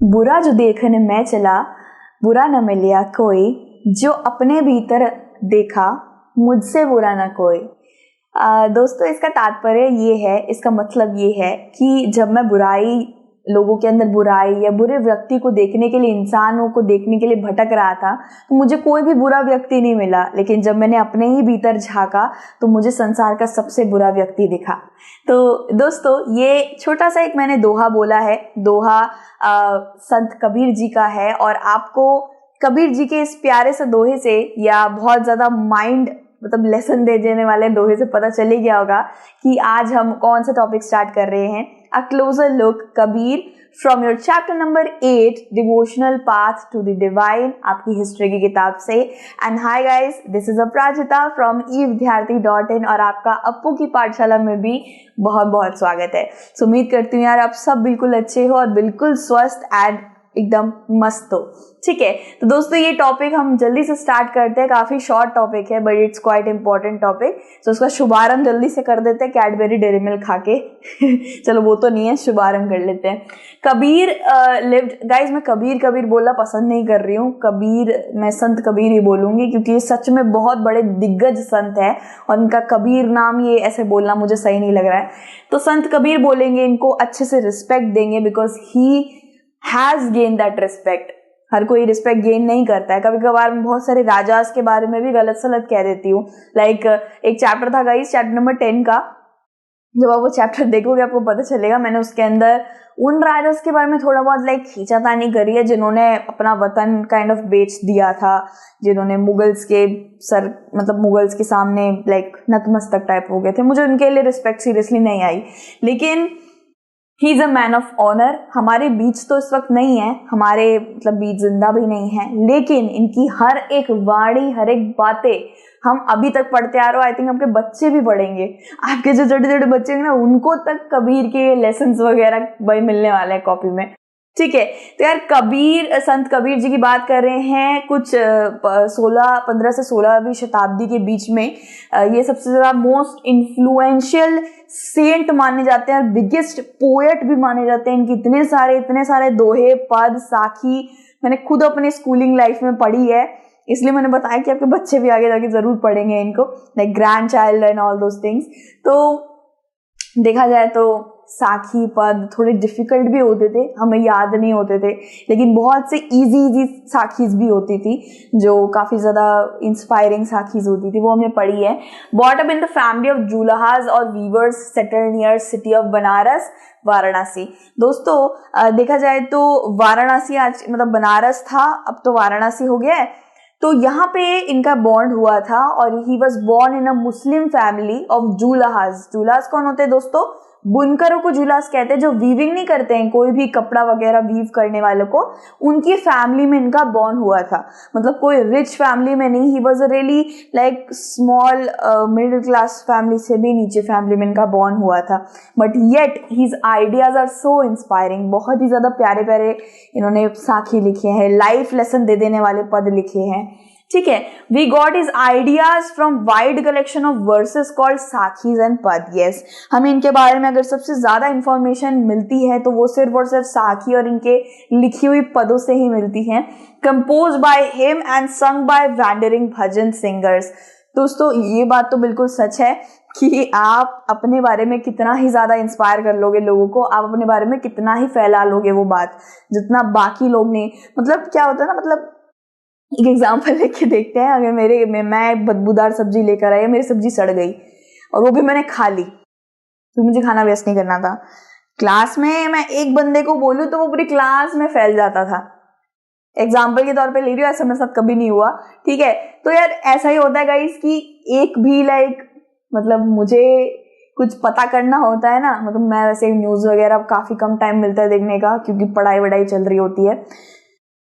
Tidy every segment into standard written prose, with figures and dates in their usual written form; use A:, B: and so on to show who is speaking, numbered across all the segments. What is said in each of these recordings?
A: बुरा जो देखने मैं चला, बुरा न मिलिया कोई, जो अपने भीतर देखा मुझसे बुरा न कोई। दोस्तों, इसका तात्पर्य ये है, इसका मतलब ये है कि जब मैं लोगों के अंदर बुराई या बुरे व्यक्ति को देखने के लिए, इंसानों को देखने के लिए भटक रहा था, तो मुझे कोई भी बुरा व्यक्ति नहीं मिला। लेकिन जब मैंने अपने ही भीतर झांका तो मुझे संसार का सबसे बुरा व्यक्ति दिखा। तो दोस्तों, ये छोटा सा एक मैंने दोहा बोला है। दोहा संत कबीर जी का है, और आपको कबीर जी के इस प्यारे से दोहे से या बहुत ज्यादा मतलब लेसन दे देने वाले दोहे से पता चल ही गया होगा कि आज हम कौन सा टॉपिक स्टार्ट कर रहे हैं। A closer look Kabir from your chapter number 8 devotional path to the divine, आपकी हिस्ट्री की किताब से। And hi guys, this is Aparajita from evidyarthi.in, और आपका अप्पू की पाठशाला में भी बहुत बहुत स्वागत है। सो उम्मीद करती हूँ यार आप सब बिल्कुल अच्छे हो और बिल्कुल स्वस्थ एंड एकदम मस्त हो। ठीक है, तो दोस्तों ये टॉपिक हम जल्दी से स्टार्ट करते हैं। काफी शॉर्ट टॉपिक है but it's quite important topic. तो उसका शुभारंभ जल्दी से कर देते हैं कैडबेरी डेयरी मिल्क खा के। चलो वो तो नहीं है, शुभारंभ कर लेते हैं। कबीर लिव्ड, गाइज मैं कबीर बोलना पसंद नहीं कर रही हूँ। कबीर, मैं संत कबीर ही बोलूंगी क्योंकि ये सच में बहुत बड़े दिग्गज संत है और इनका कबीर नाम ये ऐसे बोलना मुझे सही नहीं लग रहा है। तो संत कबीर बोलेंगे, इनको अच्छे से रिस्पेक्ट देंगे because he has gain that respect. हर कोई रिस्पेक्ट गेन नहीं करता है। कभी कभार मैं बहुत सारे राजास के बारे में भी गलत सलत कह देती हूँ। लाइक एक चैप्टर था गाइस, चैप्टर नंबर 10 का। जब आप वो चैप्टर देखोगे आपको पता चलेगा मैंने उसके अंदर उन राजास के बारे में थोड़ा बहुत खींचातानी करी है जिन्होंने अपना वतन काइंड ऑफ बेच दिया था, जिन्होंने मुगल्स के सामने नतमस्तक टाइप हो गए थे। मुझे उनके लिए रिस्पेक्ट सीरियसली नहीं आई, लेकिन he is a man of honour. हमारे बीच तो इस वक्त नहीं है, हमारे बीच जिंदा भी नहीं है, लेकिन इनकी हर एक वाणी, हर एक बातें हम अभी तक पढ़ते आ रहे हो। आई थिंक आपके बच्चे भी पढ़ेंगे, आपके जो छोटे छोटे बच्चे हैं ना, उनको तक कबीर के लेसन्स वगैरह भाई मिलने वाले हैं कॉपी में। ठीक है, तो यार संत कबीर जी की बात कर रहे हैं। कुछ 15 से 16वीं शताब्दी के बीच में ये सबसे ज्यादा मोस्ट इन्फ्लुएंशियल सेंट माने जाते हैं और बिगेस्ट पोएट भी माने जाते हैं। इनकी इतने सारे दोहे, पद, साखी मैंने खुद अपने स्कूलिंग लाइफ में पढ़ी है, इसलिए मैंने बताया कि आपके बच्चे भी आगे जाके जरूर पढ़ेंगे इनको, like grand child and all those things. तो देखा जाए तो साखी, पद थोड़े डिफिकल्ट भी होते थे, हमें याद नहीं होते थे, लेकिन बहुत से इजी साखीज भी होती थी जो काफी ज्यादा इंस्पायरिंग साखीज होती थी, वो हमने पढ़ी है। Brought up in the family of julahas और weavers settled near city of Banaras, Varanasi. दोस्तों देखा जाए तो वाराणसी आज बनारस था, अब तो वाराणसी हो गया है। तो यहाँ पे इनका बॉन्ड हुआ था और he was born in a Muslim family of julahas. Julahas कौन होते हैं दोस्तों? बुनकरों को जूलाहाज कहते हैं, जो वीविंग नहीं करते हैं, कोई भी कपड़ा वगैरह वीव करने वालों को, उनकी फैमिली में इनका बॉर्न हुआ था। कोई रिच फैमिली में नहीं, he was a really small middle class family से भी नीचे फैमिली में इनका बॉर्न हुआ था। But yet his ideas are so inspiring. बहुत ही ज्यादा प्यारे प्यारे इन्होंने साखी लिखे हैं, लाइफ लेसन दे देने वाले पद लिखे हैं। ठीक है, we got his ideas from wide collection of verses called sakhis and pad. Yes, हमें इनके बारे में अगर सबसे ज्यादा इंफॉर्मेशन मिलती है तो वो सिर्फ और सिर्फ साखी और इनके लिखी हुई पदों से ही मिलती है। Compose by him and sung by wandering bhajan singers. दोस्तों ये बात तो बिल्कुल सच है कि आप अपने बारे में कितना ही ज्यादा इंस्पायर कर लोगे लोगों को, आप अपने बारे में कितना ही फैला लोगे वो बात, जितना बाकी लोग नहीं। क्या होता है ना, एक एग्जाम्पल लेके देखते हैं। अगर मैं बदबूदार सब्जी लेकर आई, मेरी सब्जी सड़ गई और वो भी मैंने खा ली, तो मुझे खाना वेस्ट नहीं करना था। क्लास में मैं एक बंदे को बोलूं तो वो पूरी क्लास में फैल जाता था। एग्जाम्पल के तौर पे ले रही हूँ, ऐसा मेरे साथ कभी नहीं हुआ। ठीक है, तो यार ऐसा ही होता है गाइस कि एक भी मुझे कुछ पता करना होता है ना, मैं वैसे न्यूज वगैरह काफी कम टाइम मिलता है देखने का क्योंकि पढ़ाई वढ़ाई चल रही होती है,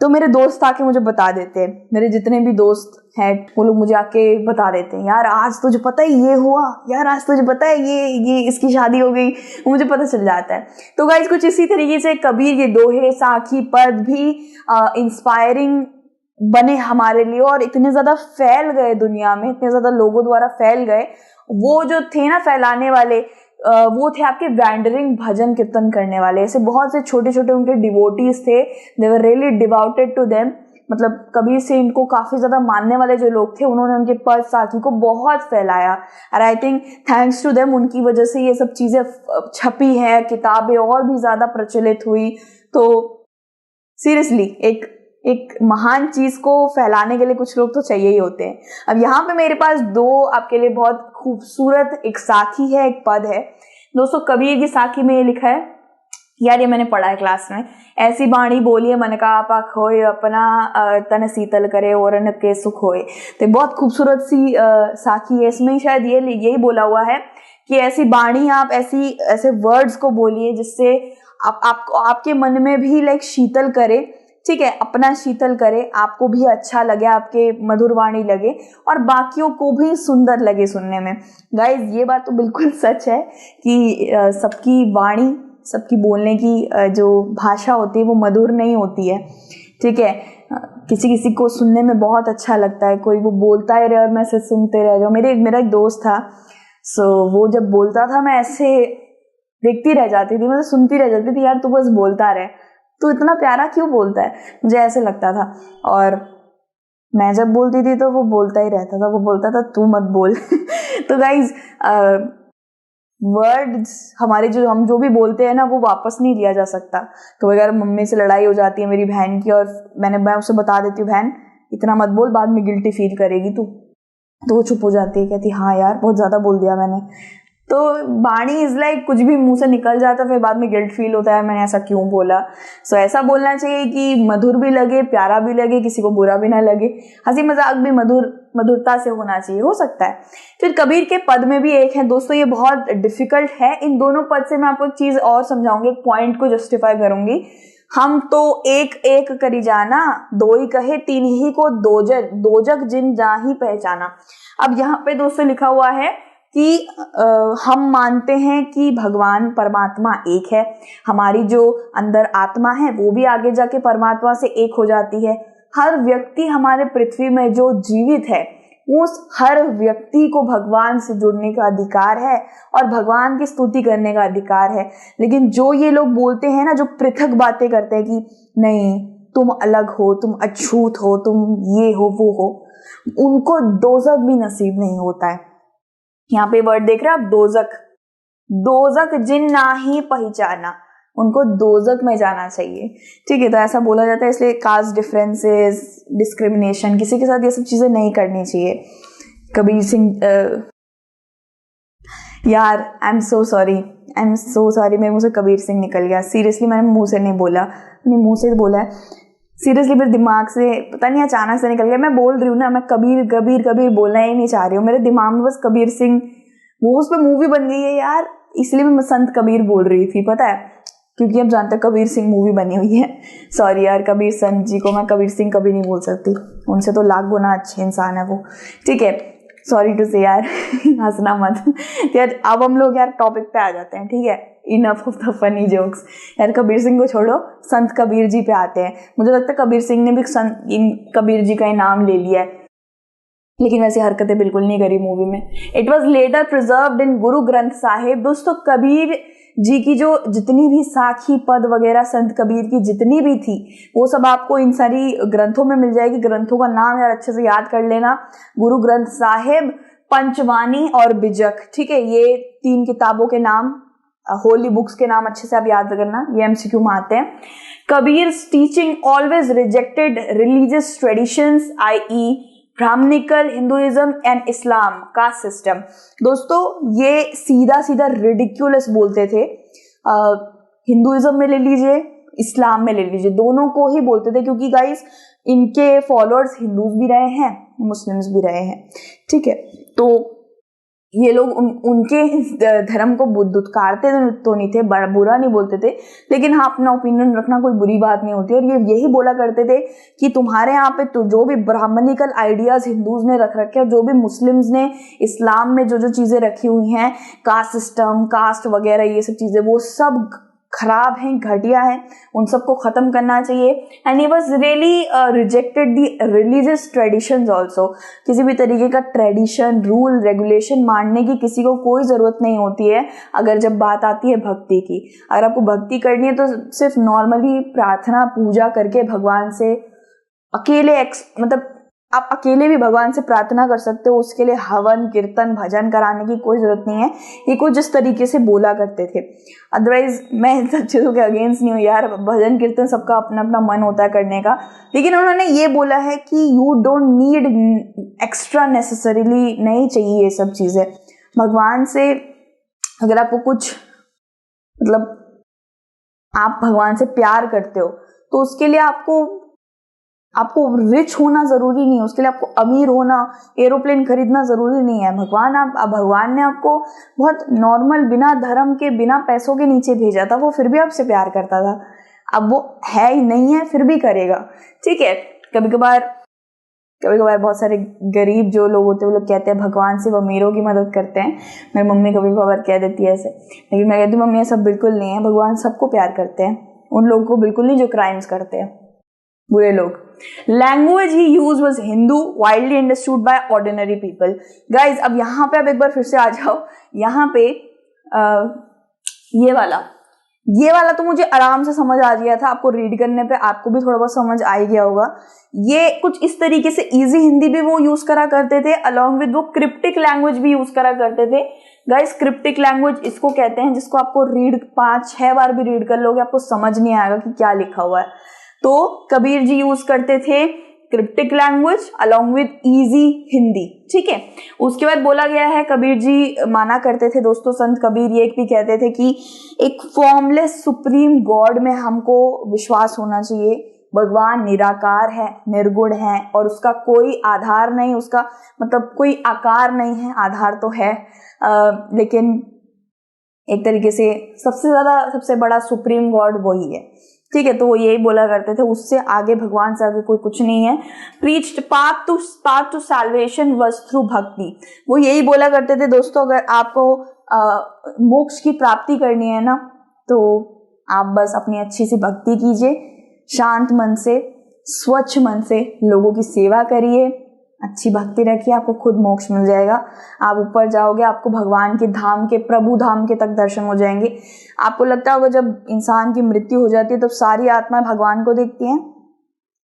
A: तो मेरे दोस्त आके मुझे बता देते हैं। मेरे जितने भी दोस्त हैं वो लोग मुझे आके बता देते हैं, यार आज तुझे पता है ये हुआ, यार आज तुझे पता है ये इसकी शादी हो गई, मुझे पता चल जाता है। तो गाइस कुछ इसी तरीके से कबीर के दोहे, साखी, पद भी इंस्पायरिंग बने हमारे लिए और इतने ज्यादा फैल गए दुनिया में, इतने ज्यादा लोगों द्वारा फैल गए। वो जो थे ना फैलाने वाले, वो थे आपके वैंडरिंग भजन कीर्तन करने वाले। ऐसे बहुत से छोटे छोटे उनके डिवोटीज थे, they were really devoted to them. मतलब कबीर से इनको काफी ज्यादा मानने वाले जो लोग थे, उन्होंने उनके पद साखी को बहुत फैलाया। और I think thanks to them, उनकी वजह से ये सब चीजें छपी हैं, किताबें और भी ज्यादा प्रचलित हुई। तो सीरियसली एक महान चीज को फैलाने के लिए कुछ लोग तो चाहिए ही होते हैं। अब यहाँ पे मेरे पास दो आपके लिए बहुत खूबसूरत, एक साखी है, एक पद है। दोस्तों कबीर की साखी में ये लिखा है, यार ये मैंने पढ़ा है क्लास में, ऐसी बाणी बोलिए मन का आपा खोए, अपना तन शीतल करे और अन्न के सुख होए। तो बहुत खूबसूरत सी साखी है। इसमें शायद यही बोला हुआ है कि ऐसी बाणी, आप ऐसे वर्ड्स को बोलिए जिससे आपके मन में भी लाइक शीतल करे, ठीक है, अपना शीतल करे, आपको भी अच्छा लगे, आपके मधुर वाणी लगे और बाकियों को भी सुंदर लगे सुनने में। गाइज ये बात तो बिल्कुल सच है कि सबकी वाणी, सबकी बोलने की जो भाषा होती है वो मधुर नहीं होती है, ठीक है। किसी किसी को सुनने में बहुत अच्छा लगता है, कोई वो बोलता ही रहे और मैं सिर्फ सुनते रह जाऊँ। मेरा एक दोस्त था, सो वो जब बोलता था मैं ऐसे देखती रह जाती थी, मतलब सुनती रह जाती थी, यार तू बस बोलता रहे, तू इतना प्यारा क्यों बोलता है, मुझे ऐसे लगता था। और मैं जब बोलती थी तो वो बोलता ही रहता था, वो बोलता था तू मत बोल। तो गाइज वर्ड्स हमारे हम जो भी बोलते हैं ना वो वापस नहीं लिया जा सकता। तो अगर मम्मी से लड़ाई हो जाती है मेरी बहन की और मैं उसे बता देती हूँ बहन इतना मत बोल, बाद में गिल्टी फील करेगी तू, तो वो चुप हो जाती है, कहती हाँ यार बहुत ज्यादा बोल दिया मैंने। तो वाणी इज लाइक कुछ भी मुंह से निकल जाता है, फिर बाद में गिल्ट फील होता है मैंने ऐसा क्यों बोला। सो ऐसा बोलना चाहिए कि मधुर भी लगे, प्यारा भी लगे, किसी को बुरा भी ना लगे, हंसी मजाक भी मधुरता से होना चाहिए, हो सकता है। फिर कबीर के पद में भी एक है दोस्तों, ये बहुत डिफिकल्ट है। इन दोनों पद से मैं आपको एक चीज और समझाऊंगी, एक पॉइंट को जस्टिफाई करूंगी। हम तो एक एक करी जाना, दो ही कहे तीन ही को दोजक जिन जा ही पहचाना। अब यहाँ पे दोस्तों लिखा हुआ है कि हम मानते हैं कि भगवान परमात्मा एक है, हमारी जो अंदर आत्मा है वो भी आगे जाके परमात्मा से एक हो जाती है। हर व्यक्ति हमारे पृथ्वी में जो जीवित है उस हर व्यक्ति को भगवान से जुड़ने का अधिकार है और भगवान की स्तुति करने का अधिकार है। लेकिन जो ये लोग बोलते हैं ना, जो पृथक बातें करते हैं कि नहीं तुम अलग हो, तुम अछूत हो, तुम ये हो वो हो, उनको दोजख भी नसीब नहीं होता है। यहाँ पे वर्ड देख रहे हैं आप, दोजक जिन ना ही पहचाना, उनको दोजक में जाना चाहिए, ठीक है। तो ऐसा बोला जाता है, इसलिए कास्ट डिफरेंसेस, डिस्क्रिमिनेशन, किसी के साथ ये सब चीजें नहीं करनी चाहिए। कबीर सिंह यार आई एम सो सॉरी, मेरे मुंह से कबीर सिंह निकल गया। सीरियसली मैंने मुंह से नहीं बोला, अपने मुंह से बोला है। सीरियसली मेरे दिमाग से पता नहीं अचानक से निकल गया। मैं बोल रही हूँ ना, मैं कबीर बोलना ही नहीं चाह रही हूँ, मेरे दिमाग में बस कबीर सिंह, वो उस पर मूवी बन गई है यार, इसलिए मैं संत कबीर बोल रही थी, पता है, क्योंकि अब जानते कबीर सिंह मूवी बनी हुई है। सॉरी यार, कबीर संत जी को मैं कबीर सिंह कभी नहीं बोल सकती, उनसे तो लाख गुना अच्छे इंसान है वो, ठीक है। सॉरी टू से यार, हंसना मत यार। अब हम लोग यार टॉपिक पे आ जाते हैं, ठीक है, enough of the funny jokes. यार कबीर सिंह को छोड़ो, संत कबीर जी पे आते हैं। मुझे लगता है कबीर सिंह ने भी कबीर जी का ही नाम ले लिया है, लेकिन वैसी हरकतें बिल्कुल नहीं करी मूवी में। इट वॉज लेटर प्रिजर्व्ड इन गुरु ग्रंथ साहिब। दोस्तों कबीर जी की जो जितनी भी साखी पद वगैरह संत कबीर की जितनी भी थी, वो सब आपको इन सारी ग्रंथों में मिल जाएगी। ग्रंथों का नाम यार अच्छे से याद कर लेना, गुरु ग्रंथ साहिब, पंचवानी और बिजक, ठीक है। ये 3 किताबों के नाम, होली बुक्स के नाम अच्छे से आप याद करना, ये एमसीक्यू में आते हैं। Kabir teaching always rejected religious traditions, i.e. Brahmanical, Hinduism and Islam का सिस्टम। दोस्तों ये सीधा रिडिक्यूलस बोलते थे। हिंदुइज्म में ले लीजिए, इस्लाम में ले लीजिए, दोनों को ही बोलते थे, क्योंकि गाइस इनके फॉलोअर्स हिंदूज भी रहे हैं, मुस्लिम्स भी रहे हैं, ठीक है। तो ये लोग उनके धर्म को दुत्कारते तो नहीं थे, बुरा नहीं बोलते थे, लेकिन हाँ अपना ओपिनियन रखना कोई बुरी बात नहीं होती। और ये यही बोला करते थे कि तुम्हारे यहाँ पे तो जो भी ब्राह्मणिकल आइडियाज हिंदूज ने रख रखे हैं, जो भी मुस्लिम्स ने इस्लाम में जो चीजें रखी हुई हैं, कास्ट सिस्टम, कास्ट वगैरह ये सब चीजें, वो सब खराब हैं, घटिया हैं, उन सबको ख़त्म करना चाहिए। And he was really rejected the religious traditions also. किसी भी तरीके का ट्रेडिशन, रूल, रेगुलेशन मानने की किसी को कोई ज़रूरत नहीं होती है अगर जब बात आती है भक्ति की। अगर आपको भक्ति करनी है तो सिर्फ नॉर्मली प्रार्थना पूजा करके भगवान से अकेले मतलब आप अकेले भी भगवान से प्रार्थना कर सकते हो। उसके लिए हवन, कीर्तन, भजन कराने की कोई जरूरत नहीं है। ये कुछ जिस तरीके से बोला करते थे। अदरवाइज मैं इन सब चीज़ों के अगेंस्ट नहीं हूँ यार, भजन कीर्तन सबका अपना अपना मन होता है करने का, लेकिन उन्होंने ये बोला है कि you don't need extra, necessarily नहीं चाहिए ये सब चीज़ें। भगवान से अगर आपको कुछ मतलब आप भगवान से प्यार करते हो तो उसके लिए आपको रिच होना जरूरी नहीं है, उसके लिए आपको अमीर होना, एरोप्लेन खरीदना जरूरी नहीं है। भगवान ने आपको बहुत नॉर्मल, बिना धर्म के, बिना पैसों के नीचे भेजा था, वो फिर भी आपसे प्यार करता था। अब वो है ही नहीं है फिर भी करेगा, ठीक है। कभी कभार बहुत सारे गरीब जो लोग होते हैं वो लोग कहते हैं भगवान सिर्फ अमीरों की मदद करते हैं। मेरी मम्मी कभी कभार कह देती है ऐसे, लेकिन मैं कहती हूँ मम्मी ऐसा बिल्कुल नहीं है। भगवान सबको प्यार करते हैं, उन लोगों को बिल्कुल नहीं जो क्राइम्स करते हैं, बुरे लोग। Language he use was Hindu, widely understood by ordinary people. Guys अब यहाँ पे आप एक बार फिर से आ जाओ। यहाँ पे ये वाला तो मुझे आराम से समझ आ गया था, आपको रीड करने पे आपको भी थोड़ा बहुत समझ आ ही गया होगा। ये कुछ इस तरीके से इजी हिंदी भी वो यूज करा करते थे, अलॉन्ग विद वो क्रिप्टिक लैंग्वेज भी यूज करा करते थे। गाइस क्रिप्टिक लैंग्वेज इसको कहते हैं जिसको आपको रीड 5-6 बार भी रीड कर लोगे आपको समझ नहीं आएगा कि क्या लिखा हुआ है। तो कबीर जी यूज करते थे cryptic language along with easy Hindi, ठीक है। उसके बाद बोला गया है, कबीर जी माना करते थे दोस्तों, संत कबीर ये भी कहते थे कि एक फॉर्मलेस सुप्रीम गॉड में हमको विश्वास होना चाहिए। भगवान निराकार है, निर्गुण है और उसका कोई आधार नहीं, उसका मतलब कोई आकार नहीं है, आधार तो है लेकिन एक तरीके से सबसे बड़ा सुप्रीम गॉड वही है, ठीक है। तो वो यही बोला करते थे, उससे आगे, भगवान से आगे कोई कुछ नहीं है। Preached path to salvation was through bhakti, वो यही बोला करते थे दोस्तों। अगर आपको मोक्ष की प्राप्ति करनी है ना तो आप बस अपनी अच्छी सी भक्ति कीजिए, शांत मन से, स्वच्छ मन से लोगों की सेवा करिए, अच्छी भक्ति रखिए, आपको खुद मोक्ष मिल जाएगा। आप ऊपर जाओगे, आपको भगवान के धाम के, प्रभु धाम के तक दर्शन हो जाएंगे। आपको लगता होगा जब इंसान की मृत्यु हो जाती है तब सारी आत्माएं भगवान को देखती हैं?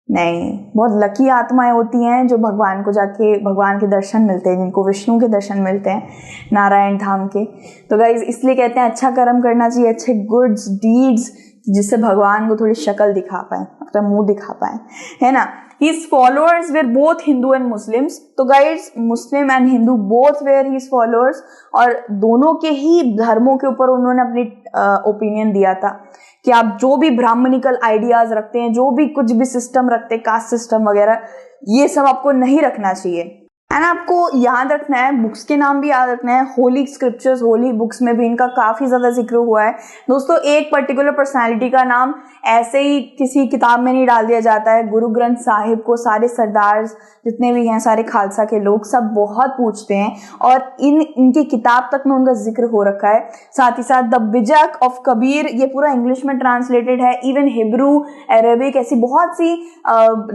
A: नहीं, बहुत लकी आत्माएं होती हैं जो भगवान को जाके भगवान के दर्शन मिलते हैं, जिनको विष्णु के दर्शन मिलते हैं, नारायण धाम के। तो गाइस इसलिए कहते हैं अच्छा कर्म करना चाहिए, अच्छे गुड्स डीड्स, जिससे भगवान को थोड़ी शक्ल दिखा पाए, अपना मुंह दिखा पाए, है ना। His followers were both Hindu and Muslims. तो guys Muslim and Hindu both were his followers, और दोनों के ही धर्मों के ऊपर उन्होंने अपनी ओपिनियन दिया था कि आप जो भी ब्राह्मणिकल आइडियाज रखते हैं, जो भी कुछ भी सिस्टम रखते हैं, कास्ट सिस्टम वगैरह, ये सब आपको नहीं रखना चाहिए। एंड आपको याद रखना है, बुक्स के नाम भी याद रखना है। होली स्क्रिप्चर्स, होली बुक्स में भी इनका काफी ज्यादा जिक्र हुआ है दोस्तों। एक पर्टिकुलर पर्सनालिटी का नाम ऐसे ही किसी किताब में नहीं डाल दिया जाता है। गुरु ग्रंथ साहिब को सारे सरदार जितने भी हैं, सारे खालसा के लोग सब बहुत पूछते हैं और इनकी किताब तक में उनका जिक्र हो रखा है। साथ ही साथ द बिजक ऑफ कबीर, ये पूरा इंग्लिश में ट्रांसलेटेड है। इवन हिब्रू, अरेबिक, ऐसी बहुत सी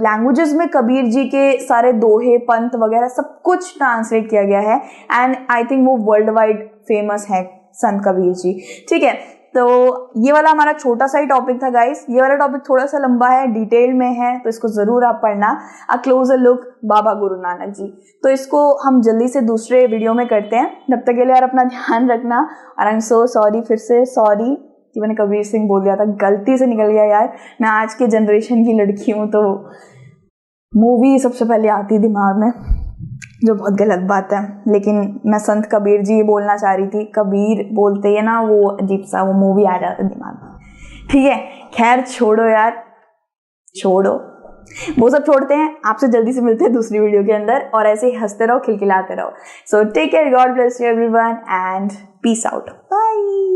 A: लैंग्वेजेस में कबीर जी के सारे दोहे, पंथ वगैरह सब कुछ ट्रांसलेट किया गया है। एंड आई थिंक वो वर्ल्ड वाइड फेमस है संत कबीर जी, ठीक है। तो ये वाला हमारा छोटा सा ही टॉपिक था गाइस। ये वाला टॉपिक थोड़ा सा लंबा है, डिटेल में है, तो इसको जरूर आप पढ़ना। अ क्लोजर लुक बाबा गुरु नानक जी, तो इसको हम जल्दी से दूसरे वीडियो में करते हैं। तब तक के लिए यार अपना ध्यान रखना। और आई एम सो सॉरी, फिर से सॉरी कि मैंने कबीर सिंह बोल दिया था, गलती से निकल गया यार। मैं आज के जनरेशन की लड़की हूँ तो मूवी सबसे पहले आती है दिमाग में, जो बहुत गलत बात है। लेकिन मैं संत कबीर जी बोलना चाह रही थी, कबीर बोलते ही ना वो अजीब सा वो मूवी आ जाता है दिमाग में, ठीक है। खैर छोड़ो यार, छोड़ो, वो सब छोड़ते हैं। आपसे जल्दी से मिलते हैं दूसरी वीडियो के अंदर, और ऐसे ही हंसते रहो, खिलखिलाते रहो। So take care, God bless you everyone and peace out, bye.